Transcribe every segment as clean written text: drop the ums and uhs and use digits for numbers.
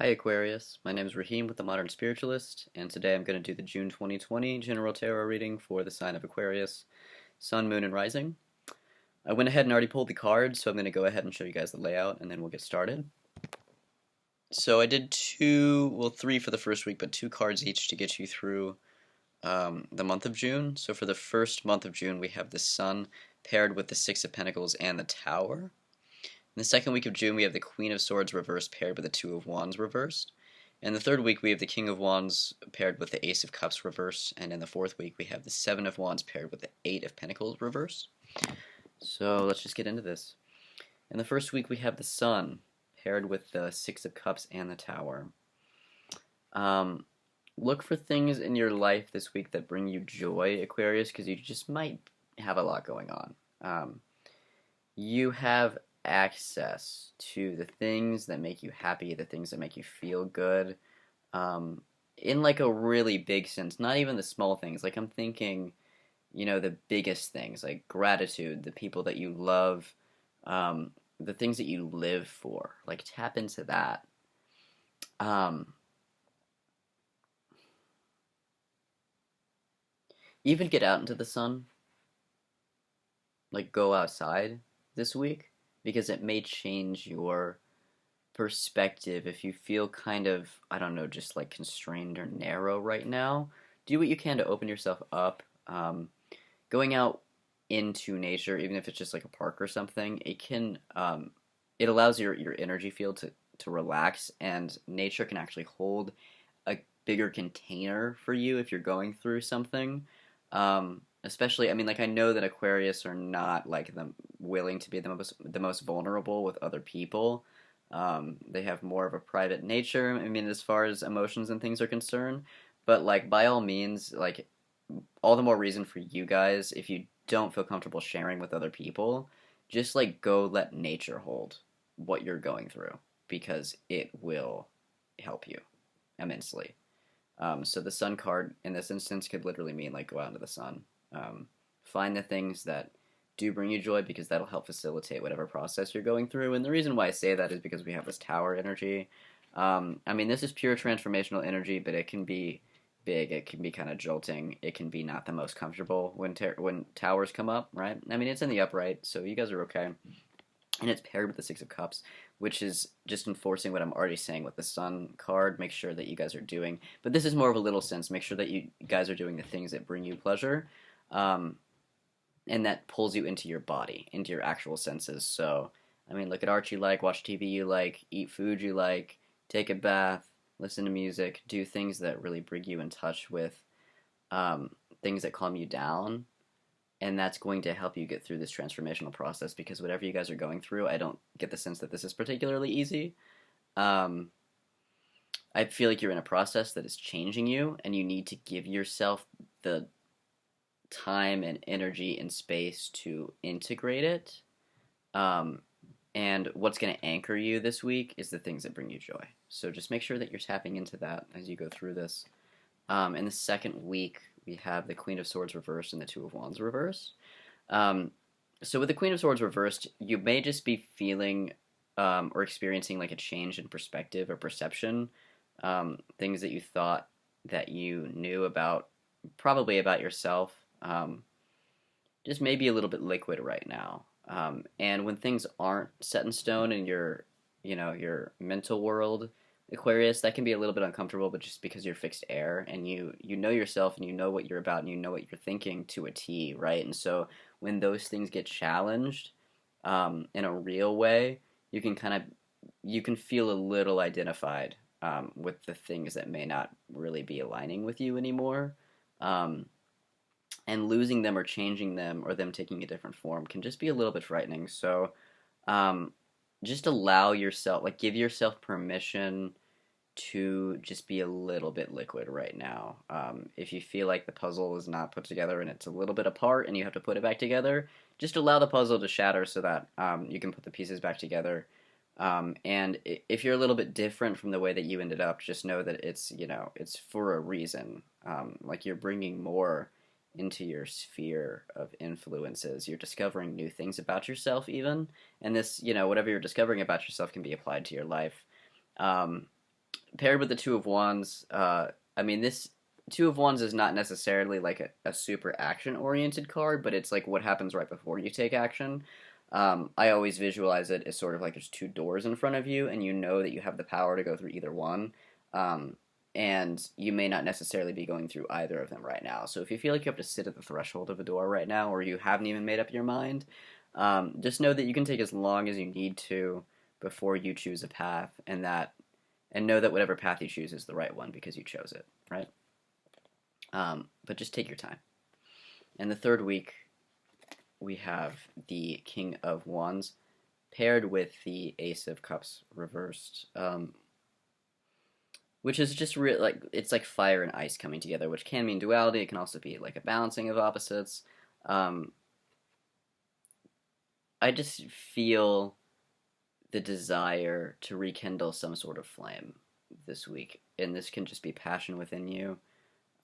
Hi Aquarius, my name is Raheem with the Modern Spiritualist, and today I'm going to do the June 2020 General Tarot reading for the sign of Aquarius, Sun, Moon, and Rising. I went ahead and already pulled the cards, so I'm going to go ahead and show you guys the layout, and then we'll get started. So I did three for the first week, but two cards each to get you through the month of June. So for the first month of June, we have the Sun paired with the Six of Pentacles and the Tower. In the second week of June, we have the Queen of Swords reversed paired with the Two of Wands reversed. In the third week, we have the King of Wands paired with the Ace of Cups reversed. And in the fourth week, we have the Seven of Wands paired with the Eight of Pentacles reversed. So let's just get into this. In the first week, we have the Sun paired with the Six of Cups and the Tower. Look for things in your life this week that bring you joy, Aquarius, because you just might have a lot going on. You have access to the things that make you happy, the things that make you feel good, in like a really big sense, not even the small things. Like I'm thinking, the biggest things, like gratitude, the people that you love, the things that you live for. Like tap into that. Even get out into the sun, like go outside this week, because it may change your perspective if you feel kind of, I don't know, just like constrained or narrow right now. Do what you can to open yourself up. Going out into nature, even if it's just like a park or something, it allows your energy field to relax, and nature can actually hold a bigger container for you if you're going through something. Especially, I mean, like I know that Aquarius are not like willing to be the most vulnerable with other people. They have more of a private nature. I mean, as far as emotions and things are concerned, but like by all means, like all the more reason for you guys, if you don't feel comfortable sharing with other people, just like go let nature hold what you're going through, because it will help you immensely. So the Sun card in this instance could literally mean like go out into the sun. Find the things that do bring you joy, because that'll help facilitate whatever process you're going through. And the reason why I say that is because we have this Tower energy. I mean, this is pure transformational energy, but it can be big. It can be kind of jolting. It can be not the most comfortable when towers come up, right? I mean, it's in the upright, so you guys are okay. And it's paired with the Six of Cups, which is just enforcing what I'm already saying with the Sun card. Make sure that you guys are doing, but this is more of a little sense. Make sure that you guys are doing the things that bring you pleasure, and that pulls you into your body, into your actual senses. So, I mean, look at art you like, watch TV you like, eat food you like, take a bath, listen to music, do things that really bring you in touch with things that calm you down, and that's going to help you get through this transformational process, because whatever you guys are going through, I don't get the sense that this is particularly easy. I feel like you're in a process that is changing you, and you need to give yourself the time and energy and space to integrate it. And what's going to anchor you this week is the things that bring you joy. So just make sure that you're tapping into that as you go through this. In the second week, we have the Queen of Swords reversed and the Two of Wands reversed. So with the Queen of Swords reversed, you may just be feeling or experiencing like a change in perspective or perception. Things that you thought that you knew about, probably about yourself, just maybe a little bit liquid right now. And when things aren't set in stone in your mental world, Aquarius, that can be a little bit uncomfortable, but just because you're fixed air and you know yourself and you know what you're about and you know what you're thinking to a T, right? And so when those things get challenged in a real way, you can feel a little identified with the things that may not really be aligning with you anymore. And losing them or changing them or them taking a different form can just be a little bit frightening. So just allow yourself, like give yourself permission to just be a little bit liquid right now. If you feel like the puzzle is not put together and it's a little bit apart and you have to put it back together, just allow the puzzle to shatter so that you can put the pieces back together. And if you're a little bit different from the way that you ended up, just know that it's for a reason. Like you're bringing more into your sphere of influences. You're discovering new things about yourself even, and this, whatever you're discovering about yourself can be applied to your life. paired with the Two of Wands, I mean, this Two of Wands is not necessarily like a super action oriented card, but it's like what happens right before you take action. I always visualize it as sort of like there's two doors in front of you, and you know that you have the power to go through either one. Um, and you may not necessarily be going through either of them right now. So if you feel like you have to sit at the threshold of a door right now, or you haven't even made up your mind, just know that you can take as long as you need to before you choose a path, and know that whatever path you choose is the right one because you chose it, right? But just take your time. And the third week, we have the King of Wands paired with the Ace of Cups reversed, which is just like it's like fire and ice coming together, which can mean duality. It can also be like a balancing of opposites. I just feel the desire to rekindle some sort of flame this week, and this can just be passion within you.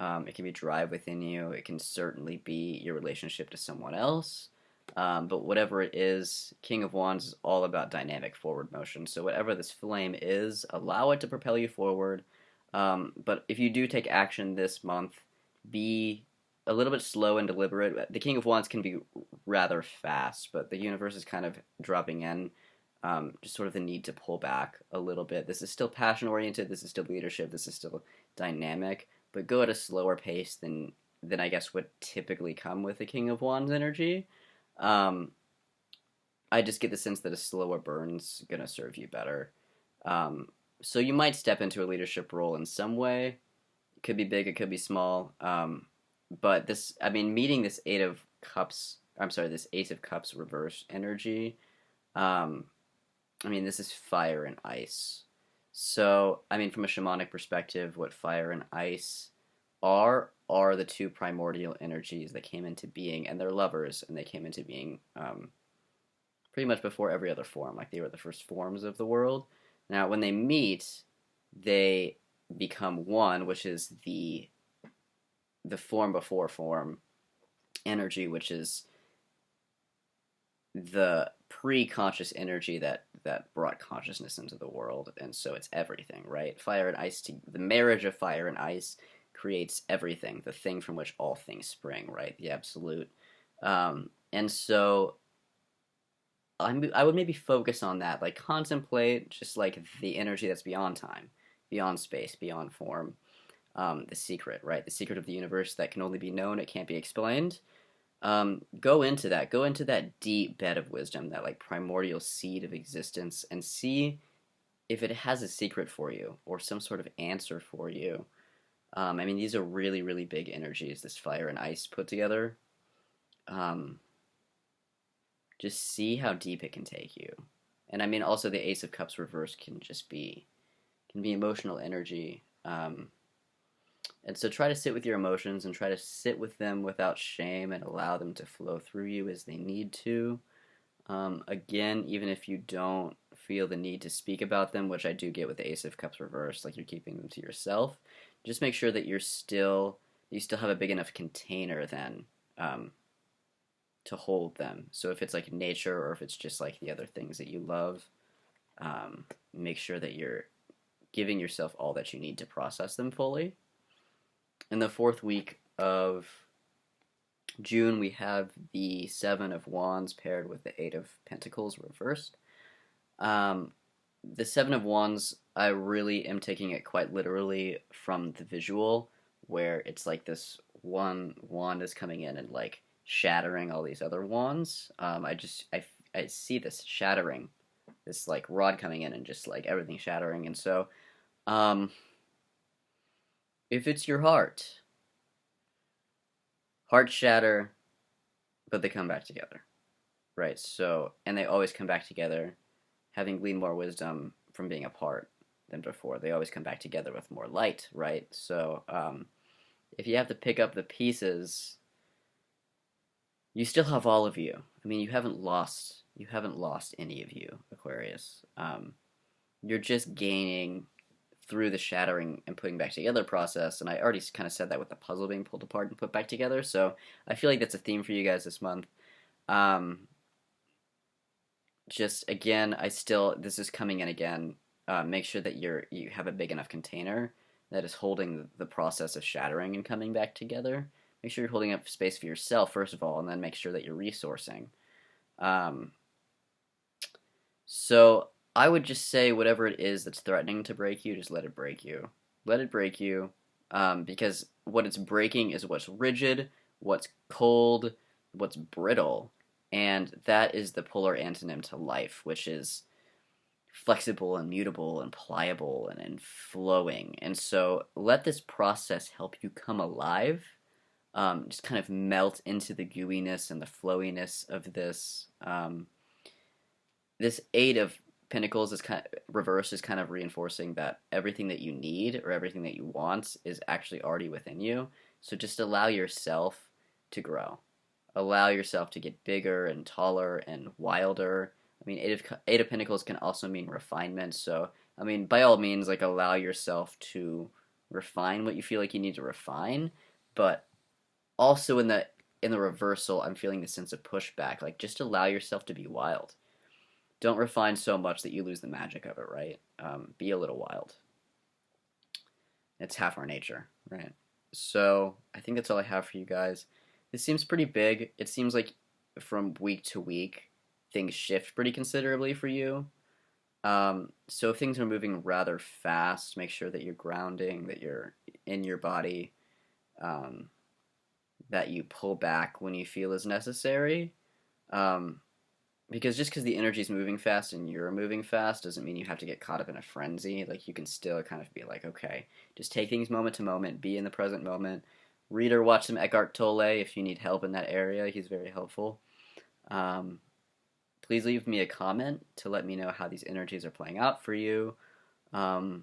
It can be drive within you. It can certainly be your relationship to someone else. But whatever it is, King of Wands is all about dynamic forward motion. So whatever this flame is, allow it to propel you forward. But if you do take action this month, be a little bit slow and deliberate. The King of Wands can be rather fast, but the universe is kind of dropping in. Just sort of the need to pull back a little bit. This is still passion oriented. This is still leadership. This is still dynamic, but go at a slower pace than I guess would typically come with the King of Wands energy. Um, I just get the sense that a slower burn's gonna serve you better. So you might step into a leadership role in some way. It could be big, it could be small. But this, I mean, meeting this Eight of Cups, I'm sorry, this Ace of Cups reverse energy. I mean, this is fire and ice. So, I mean, from a shamanic perspective, what fire and ice are the two primordial energies that came into being, and they're lovers, and they came into being pretty much before every other form. Like they were the first forms of the world. Now, when they meet, they become one, which is the form before form energy, which is the pre-conscious energy that brought consciousness into the world, and so it's everything, right? Fire and ice, the marriage of fire and ice creates everything, the thing from which all things spring, right? The absolute. And so I would maybe focus on that, like contemplate just like the energy that's beyond time, beyond space, beyond form, the secret, right? The secret of the universe that can only be known, it can't be explained. Go into that deep bed of wisdom, that like primordial seed of existence, and see if it has a secret for you or some sort of answer for you. I mean, these are really, really big energies, this fire and ice put together. Just see how deep it can take you. And I mean, also the Ace of Cups reverse can be emotional energy. And so try to sit with your emotions and try to sit with them without shame and allow them to flow through you as they need to. Again, even if you don't feel the need to speak about them, which I do get with the Ace of Cups reversed, like you're keeping them to yourself, just make sure that you still have a big enough container then to hold them. So if it's like nature or if it's just like the other things that you love, make sure that you're giving yourself all that you need to process them fully. In the fourth week of June, we have the Seven of Wands paired with the Eight of Pentacles reversed. The Seven of Wands, I really am taking it quite literally from the visual, where it's like this one wand is coming in and like shattering all these other wands. I see this shattering, this like rod coming in and just like everything shattering, and so if it's your hearts shatter, but they come back together, right? So, and they always come back together, having gleaned more wisdom from being apart than before. They always come back together with more light, right? So, if you have to pick up the pieces, you still have all of you. I mean, you haven't lost any of you, Aquarius. You're just gaining through the shattering and putting back together process, and I already kind of said that with the puzzle being pulled apart and put back together, so I feel like that's a theme for you guys this month. Just, again, this is coming in again, make sure that you have a big enough container that is holding the process of shattering and coming back together. Make sure you're holding up space for yourself first of all, and then make sure that you're resourcing. Um, so I would just say whatever it is that's threatening to break you, just let it break you. Let it break you, because what it's breaking is what's rigid, what's cold, what's brittle, and that is the polar antonym to life, which is flexible and mutable and pliable and flowing. And so let this process help you come alive. Just kind of melt into the gooiness and the flowiness of this. This Eight of Pentacles is kind of reverse is kind of reinforcing that everything that you need or everything that you want is actually already within you. So just allow yourself to grow. Allow yourself to get bigger and taller and wilder. I mean, Eight of Pentacles can also mean refinement. So, I mean, by all means, like allow yourself to refine what you feel like you need to refine. But also in the reversal, I'm feeling the sense of pushback. Like just allow yourself to be wild. Don't refine so much that you lose the magic of it, right? Be a little wild. It's half our nature, right? So I think that's all I have for you guys. This seems pretty big. It seems like from week to week, things shift pretty considerably for you. So if things are moving rather fast, make sure that you're grounding, that you're in your body, that you pull back when you feel is necessary. Because just because the energy is moving fast and you're moving fast doesn't mean you have to get caught up in a frenzy. Like you can still kind of be like, okay, just take things moment to moment, be in the present moment. Read or watch some Eckhart Tolle if you need help in that area. He's very helpful. Please leave me a comment to let me know how these energies are playing out for you. Of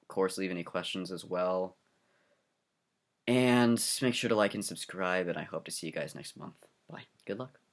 course, leave any questions as well. And make sure to like and subscribe, and I hope to see you guys next month. Bye. Good luck.